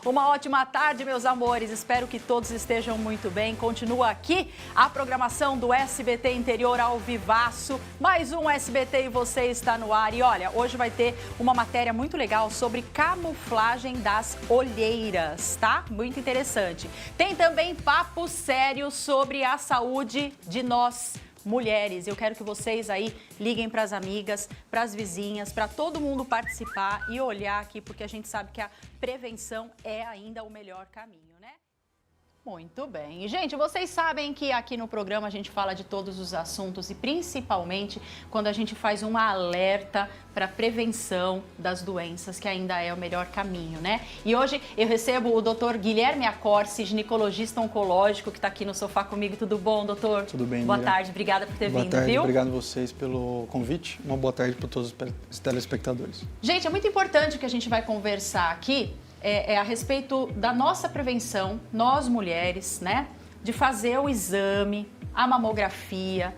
Uma ótima tarde, meus amores. Espero que todos estejam muito bem. Continua aqui a programação do SBT Interior ao vivaço. Mais um SBT e você está no ar. E olha, hoje vai ter uma matéria muito legal sobre camuflagem das olheiras, tá? Muito interessante. Tem também papo sério sobre a saúde de nós mulheres. Eu quero que vocês aí liguem para as amigas, para as vizinhas, para todo mundo participar e olhar aqui, porque a gente sabe que a prevenção é ainda o melhor caminho, né? Muito bem. E, gente, vocês sabem que aqui no programa a gente fala de todos os assuntos e principalmente quando a gente faz um alerta para prevenção das doenças, que ainda é o melhor caminho, né? E hoje eu recebo o Dr. Guilherme Accorsi, ginecologista oncológico, que está aqui no sofá comigo. Tudo bom, doutor? Tudo bem, Boa Miriam. tarde, obrigada por ter vindo, viu? Obrigado a vocês pelo convite. Uma boa tarde para todos os telespectadores. Gente, é muito importante o que a gente vai conversar aqui. É a respeito da nossa prevenção, nós mulheres, né? De fazer o exame, a mamografia,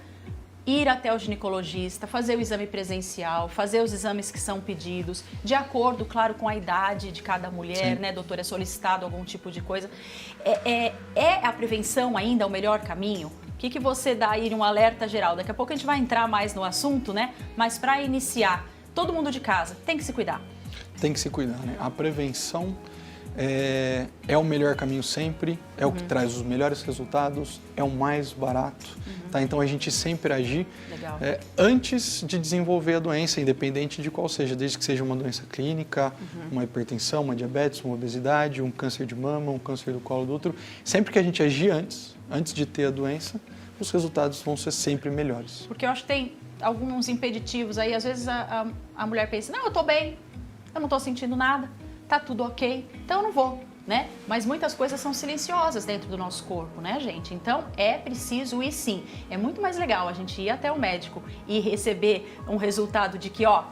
ir até o ginecologista, fazer o exame presencial, fazer os exames que são pedidos, de acordo, claro, com a idade de cada mulher, Sim. né, doutor? É solicitado algum tipo de coisa. É a prevenção ainda o melhor caminho? O que você dá aí um alerta geral? Daqui a pouco a gente vai entrar mais no assunto, né? Mas para iniciar, todo mundo de casa tem que se cuidar. Tem que se cuidar, né? A prevenção é o melhor caminho sempre, é o que traz os melhores resultados, é o mais barato, tá? Então a gente sempre agir antes de desenvolver a doença, independente de qual seja, desde que seja uma doença clínica, uma hipertensão, uma diabetes, uma obesidade, um câncer de mama, um câncer do colo do útero. Sempre que a gente agir antes de ter a doença, os resultados vão ser sempre melhores. Porque eu acho que tem alguns impeditivos aí, às vezes a mulher pensa, não, eu tô bem, eu não tô sentindo nada, tá tudo ok, então eu não vou, né? Mas muitas coisas são silenciosas dentro do nosso corpo, né, gente? Então é preciso ir sim. É muito mais legal a gente ir até o médico e receber um resultado de que, ó,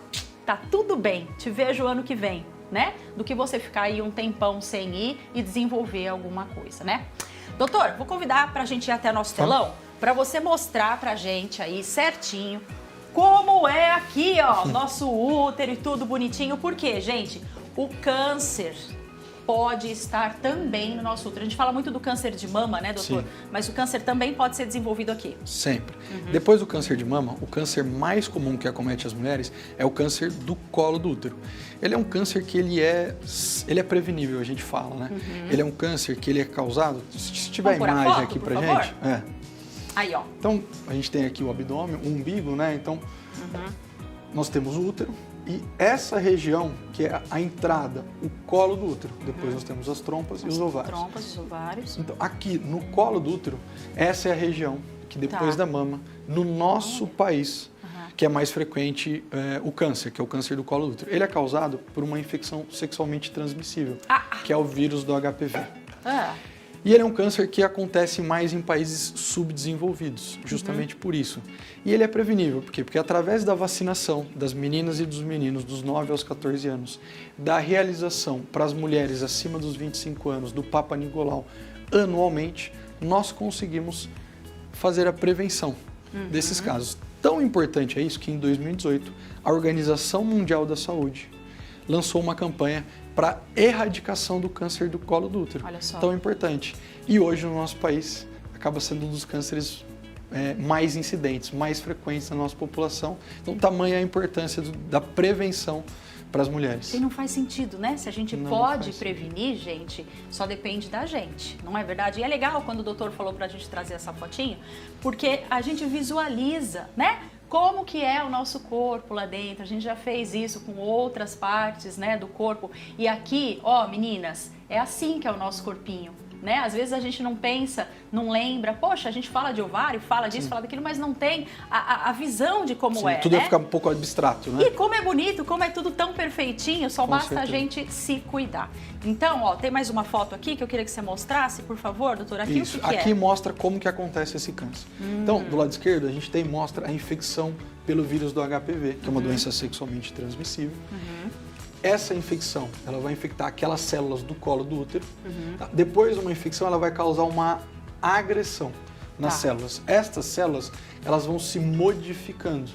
tá tudo bem, te vejo ano que vem, né? Do que você ficar aí um tempão sem ir e desenvolver alguma coisa, né? Doutor, vou convidar pra gente ir até nosso telão, para você mostrar pra gente aí certinho como é aqui, ó, nosso útero e tudo bonitinho. Por quê, gente? O câncer pode estar também no nosso útero. A gente fala muito do câncer de mama, né, doutor? Sim. Mas o câncer também pode ser desenvolvido aqui. Sempre. Depois do câncer de mama, o câncer mais comum que acomete as mulheres é o câncer do colo do útero. Ele é um câncer que ele é prevenível, a gente fala, né? Ele é um câncer que ele é causado... Se tiver a imagem foto, aqui por pra favor? gente... Aí, ó. Então, a gente tem aqui o abdômen, o umbigo, né? Então, nós temos o útero e essa região, que é a entrada, o colo do útero. Depois nós temos as trompas e os ovários. Trompas, os ovários. Então, aqui no colo do útero, essa é a região que depois da mama, no nosso país, que é mais frequente o câncer, que é o câncer do colo do útero. Ele é causado por uma infecção sexualmente transmissível, que é o vírus do HPV. E ele é um câncer que acontece mais em países subdesenvolvidos, justamente por isso. E ele é prevenível, por quê? Porque através da vacinação das meninas e dos meninos dos 9 aos 14 anos, da realização para as mulheres acima dos 25 anos do Papa Nicolau anualmente, nós conseguimos fazer a prevenção desses casos. Tão importante é isso que em 2018 a Organização Mundial da Saúde lançou uma campanha para erradicação do câncer do colo do útero. Olha só. Tão importante. E hoje no nosso país acaba sendo um dos cânceres mais incidentes, mais frequentes na nossa população. Então, tamanha a importância da prevenção para as mulheres. E não faz sentido, né? Se a gente Não pode faz prevenir, gente, só depende da gente, não é verdade? E é legal quando o doutor falou pra gente trazer essa fotinho, porque a gente visualiza, né? Como que é o nosso corpo lá dentro. A gente já fez isso com outras partes, né, do corpo. E aqui, ó, meninas, é assim que é o nosso corpinho, né? Às vezes a gente não pensa, não lembra. Poxa, a gente fala de ovário, fala disso, fala daquilo, mas não tem a visão de como é, tudo né? vai ficar um pouco abstrato, né? E como é bonito, como é tudo tão perfeitinho, só basta a gente se cuidar. Então, ó, tem mais uma foto aqui que eu queria que você mostrasse, por favor, doutor. Aqui Isso. o que Aqui é? mostra como que acontece esse câncer. Então, do lado esquerdo, a gente mostra a infecção pelo vírus do HPV, que é uma doença sexualmente transmissível. Essa infecção, ela vai infectar aquelas células do colo do útero. Depois de uma infecção, ela vai causar uma agressão nas células. Estas células, elas vão se modificando.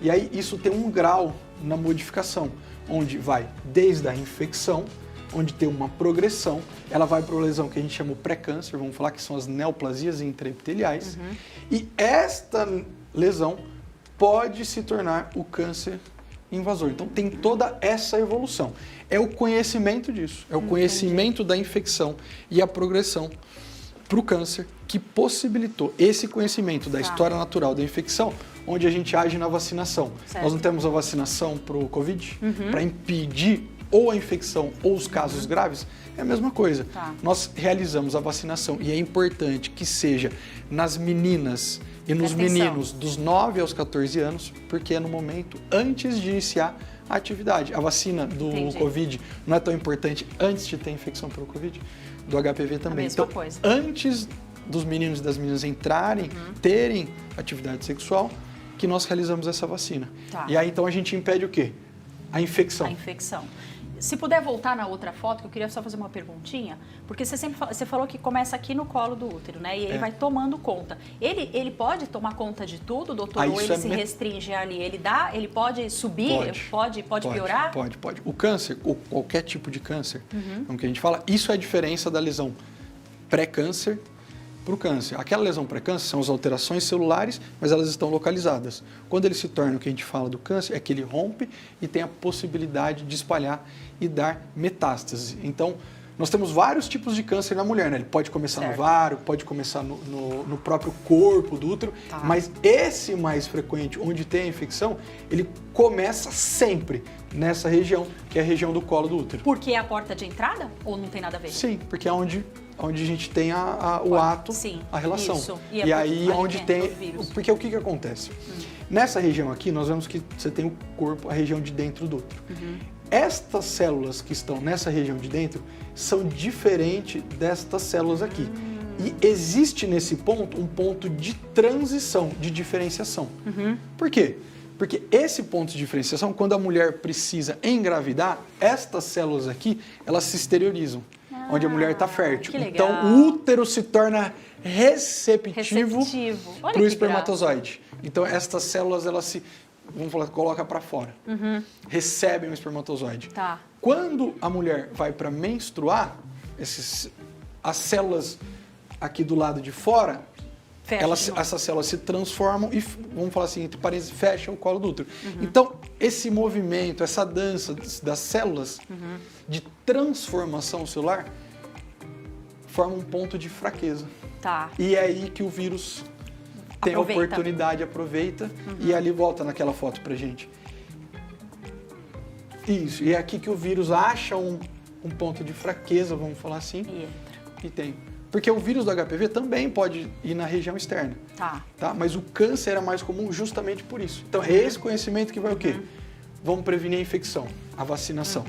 E aí, isso tem um grau na modificação, onde vai desde a infecção onde tem uma progressão, ela vai para uma lesão que a gente chama o pré-câncer, vamos falar que são as neoplasias intraepiteliais, e esta lesão pode se tornar o câncer invasor. Então tem toda essa evolução. É o conhecimento disso, é o conhecimento da infecção e a progressão para o câncer que possibilitou esse conhecimento da história natural da infecção, onde a gente age na vacinação. Certo. Nós não temos a vacinação para o Covid, para impedir ou a infecção ou os casos graves, é a mesma coisa. Tá. Nós realizamos a vacinação e é importante que seja nas meninas e nos meninos dos 9 aos 14 anos, porque é no momento antes de iniciar a atividade. A vacina do Covid não é tão importante antes de ter infecção pelo Covid, do HPV também. Então, coisa. Antes dos meninos e das meninas entrarem, terem atividade sexual, que nós realizamos essa vacina. Tá. E aí, então, a gente impede o quê? A infecção. A infecção. Se puder voltar na outra foto, que eu queria só fazer uma perguntinha, porque você falou que começa aqui no colo do útero, né? E ele vai tomando conta. Ele pode tomar conta de tudo, doutor? Ou ele se restringe ali? Ele pode subir? Pode piorar? Pode. O câncer, ou qualquer tipo de câncer, é o que a gente fala, isso é a diferença da lesão pré-câncer para o câncer. Aquela lesão pré-câncer são as alterações celulares, mas elas estão localizadas. Quando ele se torna o que a gente fala do câncer, é que ele rompe e tem a possibilidade de espalhar e dar metástase. Então, nós temos vários tipos de câncer na mulher, né? Ele pode começar no ovário, pode começar no próprio corpo do útero, mas esse mais frequente, onde tem a infecção, ele começa sempre nessa região, que é a região do colo do útero. Porque é a porta de entrada ou não tem nada a ver? Sim, porque é onde a gente tem o ato, a relação. Isso. E aí onde tem... Porque o que acontece? Nessa região aqui, nós vemos que você tem o corpo, a região de dentro do útero. Estas células que estão nessa região de dentro são diferentes destas células aqui. E existe nesse ponto um ponto de transição, de diferenciação. Por quê? Porque esse ponto de diferenciação, quando a mulher precisa engravidar, estas células aqui, elas se exteriorizam, onde a mulher está fértil. Então, o útero se torna receptivo para o espermatozoide. Então, estas células, elas se, vamos falar, coloca para fora, recebem o espermatozoide. Tá. Quando a mulher vai para menstruar, as células aqui do lado de fora, essas células se transformam e, vamos falar assim, entre parênteses, fecham o colo do útero. Então, esse movimento, essa dança das células de transformação celular forma um ponto de fraqueza. Tá. E é aí que o vírus tem a oportunidade, aproveita e ali volta naquela foto pra gente. Isso, e é aqui que o vírus acha um ponto de fraqueza, vamos falar assim. E entra. E tem. Porque o vírus do HPV também pode ir na região externa. Tá? Mas o câncer é mais comum justamente por isso. Então, é esse conhecimento que vai o quê? Vamos prevenir a infecção, a vacinação.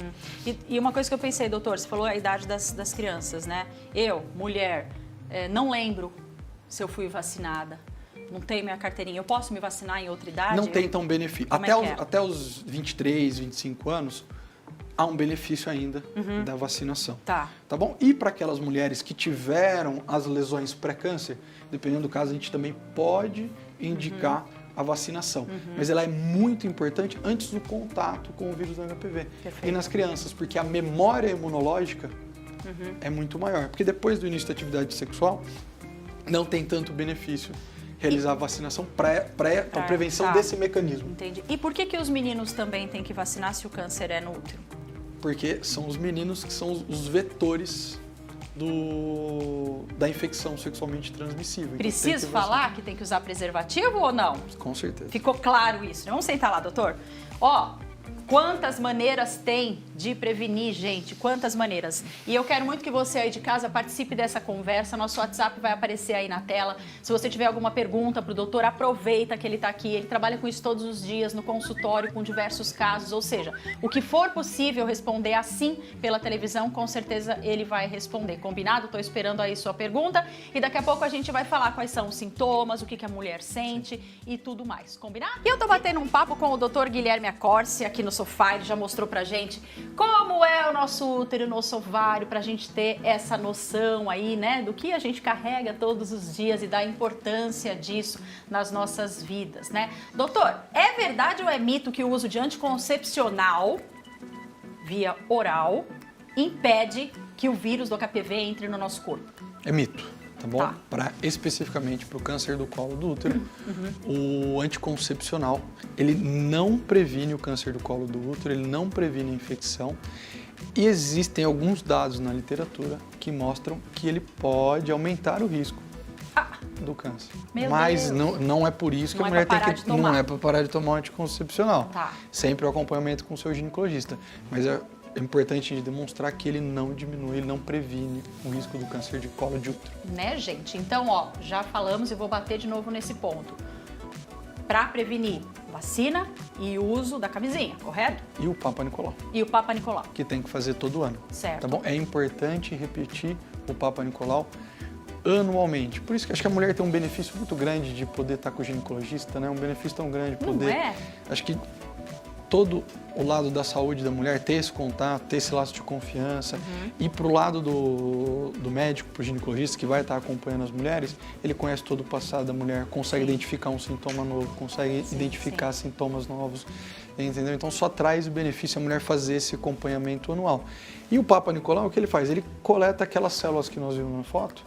E uma coisa que eu pensei, doutor, você falou a idade das crianças, né? Eu, mulher, não lembro se eu fui vacinada. Não tenho minha carteirinha. Eu posso me vacinar em outra idade? Não tem tão benefício. Até os 23, 25 anos, há um benefício ainda da vacinação. Tá bom? E para aquelas mulheres que tiveram as lesões pré-câncer, dependendo do caso, a gente também pode indicar a vacinação. Mas ela é muito importante antes do contato com o vírus do HPV. Perfeito. E nas crianças, porque a memória imunológica é muito maior. Porque depois do início da atividade sexual, não tem tanto benefício realizar a vacinação para prevenção desse mecanismo. Entendi. E por que os meninos também têm que vacinar se o câncer é no útero? Porque são os meninos que são os vetores da infecção sexualmente transmissível. Preciso falar que tem que usar preservativo ou não? Com certeza. Ficou claro isso, né? Vamos sentar lá, doutor? Ó, quantas maneiras tem de prevenir, gente? Quantas maneiras? E eu quero muito que você aí de casa participe dessa conversa. Nosso WhatsApp vai aparecer aí na tela. Se você tiver alguma pergunta para o doutor, aproveita que ele está aqui. Ele trabalha com isso todos os dias no consultório, com diversos casos. Ou seja, o que for possível responder assim pela televisão, com certeza ele vai responder. Combinado? Estou esperando aí sua pergunta. E daqui a pouco a gente vai falar quais são os sintomas, o que a mulher sente e tudo mais. Combinado? E eu tô batendo um papo com o doutor Guilherme Accorsi aqui no sofá. Ele já mostrou pra gente como é o nosso útero, o nosso ovário, pra gente ter essa noção aí, né, do que a gente carrega todos os dias e da importância disso nas nossas vidas, né? Doutor, é verdade ou é mito que o uso de anticoncepcional via oral impede que o vírus do HPV entre no nosso corpo? É mito, tá bom? Tá. Especificamente para o câncer do colo do útero, o anticoncepcional, ele não previne o câncer do colo do útero, ele não previne a infecção. E existem alguns dados na literatura que mostram que ele pode aumentar o risco do câncer. Mas não é por isso que a mulher tem que... Não é para parar de tomar o anticoncepcional. Tá. Sempre o acompanhamento com o seu ginecologista. Mas é importante demonstrar que ele não diminui, ele não previne o risco do câncer de colo de útero. Né, gente? Então, ó, já falamos e vou bater de novo nesse ponto. Para prevenir, vacina e uso da camisinha, correto? E o Papa Nicolau. E o Papa Nicolau. Que tem que fazer todo ano. Certo. Tá bom? É importante repetir o Papa Nicolau anualmente. Por isso que acho que a mulher tem um benefício muito grande de poder estar com o ginecologista, né? Um benefício tão grande de poder... Não é? Acho que todo o lado da saúde da mulher, ter esse contato, ter esse laço de confiança, e pro lado do médico, pro ginecologista que vai estar acompanhando as mulheres, ele conhece todo o passado da mulher, consegue identificar um sintoma novo, consegue identificar sintomas novos, entendeu? Então só traz o benefício a mulher fazer esse acompanhamento anual. E o Papa Nicolau, o que ele faz? Ele coleta aquelas células que nós vimos na foto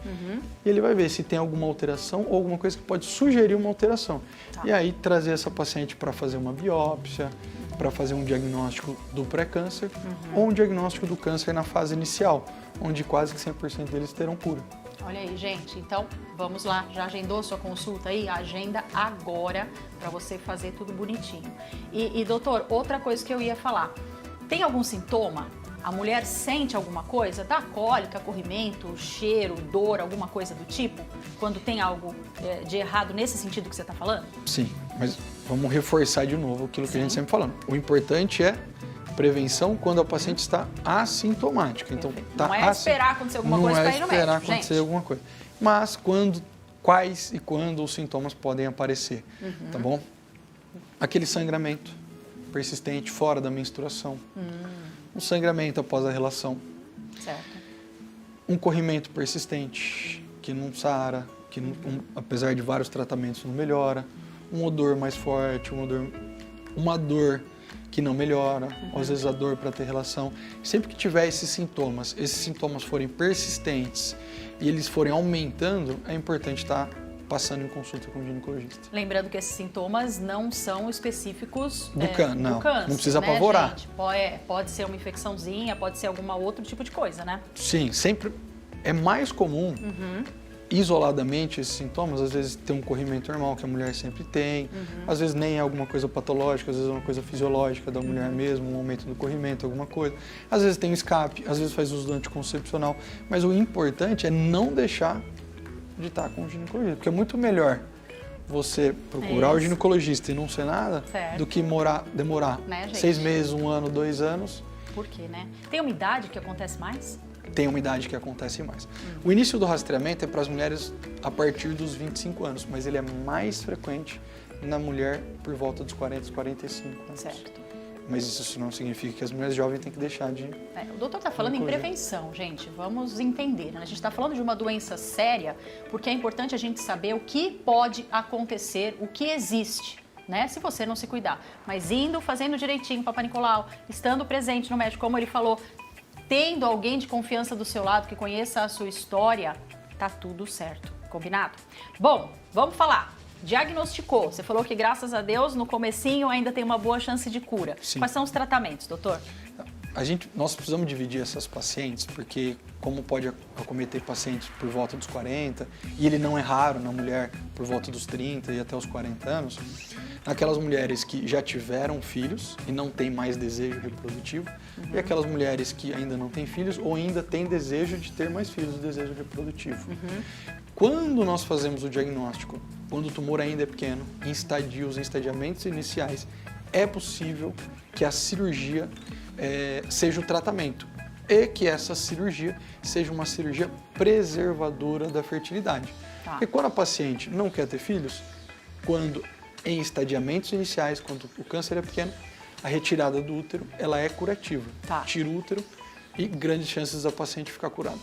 e ele vai ver se tem alguma alteração ou alguma coisa que pode sugerir uma alteração. Tá. E aí trazer essa paciente para fazer uma biópsia, para fazer um diagnóstico do pré-câncer ou um diagnóstico do câncer na fase inicial, onde quase que 100% deles terão cura. Olha aí, gente. Então, vamos lá. Já agendou sua consulta aí? Agenda agora para você fazer tudo bonitinho. E, doutor, outra coisa que eu ia falar. Tem algum sintoma? A mulher sente alguma coisa? Dá cólica, corrimento, cheiro, dor, alguma coisa do tipo? Quando tem algo de errado nesse sentido que você está falando? Sim, mas vamos reforçar de novo aquilo que a gente sempre falando. O importante é prevenção quando a paciente está assintomática. Então, não é esperar acontecer alguma coisa para ir no médico, Não é esperar acontecer alguma coisa. Mas quais e quando os sintomas podem aparecer, tá bom? Aquele sangramento persistente fora da menstruação. Um sangramento após a relação. Certo. Um corrimento persistente que não sara, que apesar de vários tratamentos não melhora. Um odor mais forte, uma dor que não melhora, ou às vezes a dor para ter relação. Sempre que tiver esses sintomas forem persistentes e eles forem aumentando, é importante estar passando em consulta com o ginecologista. Lembrando que esses sintomas não são específicos do câncer. Não Precisa apavorar. Gente? Pode ser uma infecçãozinha, pode ser algum outro tipo de coisa, né? Sim, sempre é mais comum isoladamente esses sintomas, às vezes tem um corrimento normal que a mulher sempre tem, às vezes nem é alguma coisa patológica, às vezes é uma coisa fisiológica da mulher mesmo, um aumento do corrimento, alguma coisa. Às vezes tem um escape, às vezes faz uso do anticoncepcional, mas o importante é não deixar de estar com o ginecologista, porque é muito melhor você procurar o ginecologista e não ser nada, do que demorar 6 meses, 1 ano, 2 anos. Por quê, né? Tem uma idade que acontece mais? Tem uma idade que acontece mais. O início do rastreamento é para as mulheres a partir dos 25 anos, mas ele é mais frequente na mulher por volta dos 40, 45 anos. Certo. Mas isso não significa que as mulheres jovens têm que deixar de... O doutor está falando em prevenção, gente. Vamos entender, né? A gente está falando de uma doença séria, porque é importante a gente saber o que pode acontecer, o que existe, né? Se você não se cuidar. Mas indo, fazendo direitinho, Papa Nicolau, estando presente no médico, como ele falou, tendo alguém de confiança do seu lado que conheça a sua história, tá tudo certo. Combinado? Bom, vamos falar. Diagnosticou. Você falou que, graças a Deus, no comecinho ainda tem uma boa chance de cura. Sim. Quais são os tratamentos, doutor? Nós precisamos dividir essas pacientes, porque como pode acometer pacientes por volta dos 40, e ele não é raro na mulher por volta dos 30 e até os 40 anos, aquelas mulheres que já tiveram filhos e não têm mais desejo reprodutivo, e aquelas mulheres que ainda não têm filhos ou ainda têm desejo de ter mais filhos, desejo reprodutivo. Quando nós fazemos o diagnóstico, quando o tumor ainda é pequeno, em estadiamentos iniciais, é possível que a cirurgia seja o tratamento e que essa cirurgia seja uma cirurgia preservadora da fertilidade. Tá. Porque quando a paciente não quer ter filhos, quando em estadiamentos iniciais, quando o câncer é pequeno, a retirada do útero ela é curativa. Tá. Tira o útero e grandes chances da paciente ficar curada.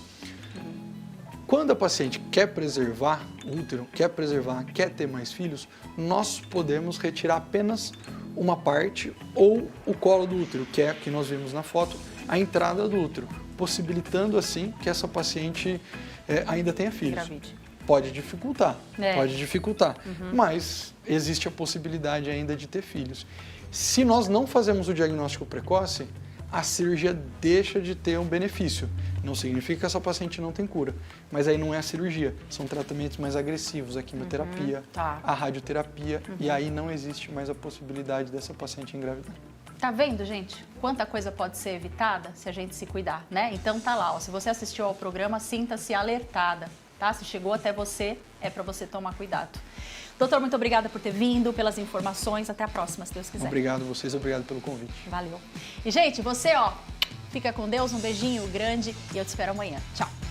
Quando a paciente quer preservar o útero, quer ter mais filhos, nós podemos retirar apenas uma parte ou o colo do útero, que é o que nós vimos na foto, a entrada do útero, possibilitando assim que essa paciente ainda tenha filhos. Gravide. Pode dificultar, mas existe a possibilidade ainda de ter filhos. Se nós não fazemos o diagnóstico precoce, a cirurgia deixa de ter um benefício. Não significa que essa paciente não tem cura, mas aí não é a cirurgia, são tratamentos mais agressivos, a quimioterapia, a radioterapia, e aí não existe mais a possibilidade dessa paciente engravidar. Tá vendo, gente? Quanta coisa pode ser evitada se a gente se cuidar, né? Então tá lá, ó, se você assistiu ao programa, sinta-se alertada, tá? Se chegou até você, é para você tomar cuidado. Doutor, muito obrigada por ter vindo, pelas informações. Até a próxima, se Deus quiser. Obrigado a vocês, obrigado pelo convite. Valeu. E, gente, você, ó, fica com Deus, um beijinho grande e eu te espero amanhã. Tchau.